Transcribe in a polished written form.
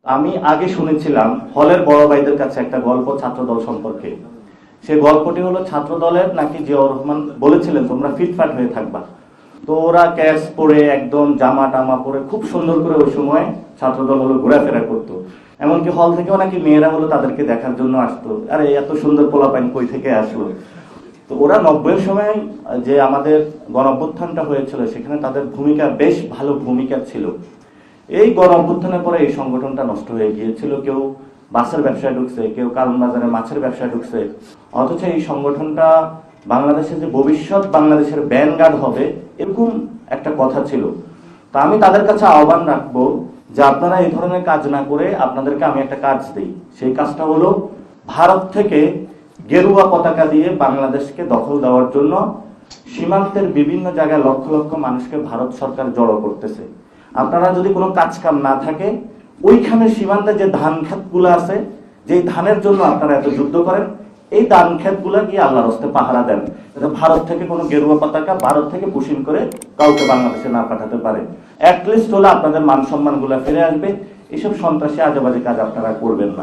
আমি আগে শুনেছিলাম হলের বড় ভাইদের কাছে একটা গল্প ছাত্রদল সম্পর্কে। সেই গল্পটি হলো ছাত্রদলের নাকি জিয়াউর রহমান বলেছিলেন তোমরা ফিটফাট হয়ে থাকবা। তো ওরা ক্যাশ পরে একদম জামা টামা পরে খুব সুন্দর করে ওই সময় ছাত্রদল হলো ঘোরাফেরা করতো। এমনকি হল থেকেও নাকি মেয়েরা হলো তাদেরকে দেখার জন্য আসতো, আরে এত সুন্দর পোলাপাইন কই থেকে আসলো। তো ওরা 90-এর সময় যে আমাদের গণঅভ্যুত্থানটা হয়েছিল সেখানে তাদের ভূমিকা বেশ ভালো ভূমিকা ছিল। এই গণঅভ্যুত্থানের পরে এই সংগঠনটা নষ্ট হয়ে গিয়েছিল। কেউ বাসের ব্যবসায় ঢুকছে, কেউ কারণ বাজারে মাছের ব্যবসায় ঢুকছে। অথচ এই সংগঠনটা বাংলাদেশের যে ভবিষ্যৎ বাংলাদেশের ব্যানগার্ড হবে এরকম একটা কথা ছিল। তা আমি তাদের কাছে আহ্বান রাখবো যে আপনারা এই ধরনের কাজ না করে আপনাদেরকে আমি একটা কাজ দিই। সেই কাজটা হলো ভারত থেকে গেরুয়া পতাকা দিয়ে বাংলাদেশকে দখল দেওয়ার জন্য সীমান্তের বিভিন্ন জায়গায় লক্ষ লক্ষ মানুষকে ভারত সরকার জড়ো করতেছে। আপনারা যদি কোনো কাজ কাম না থাকে ওইখানে সীমান্তে যে ধান ক্ষেতগুলো আছে, যে ধানের জন্য আপনারা এত যুদ্ধ করেন, এই ধান ক্ষেতগুলো গিয়ে আল্লাহর হস্তে পাহারা দেন, যাতে ভারত থেকে কোনো গেরুয়া পতাকা ভারত থেকে পুশিং করে কাউকে বাংলাদেশে না পাঠাতে পারে। অ্যাটলিস্ট হলে আপনাদের মান সম্মান গুলা ফিরে আসবে। এসব সন্ত্রাসী আজেবাজে কাজ আপনারা করবেন না।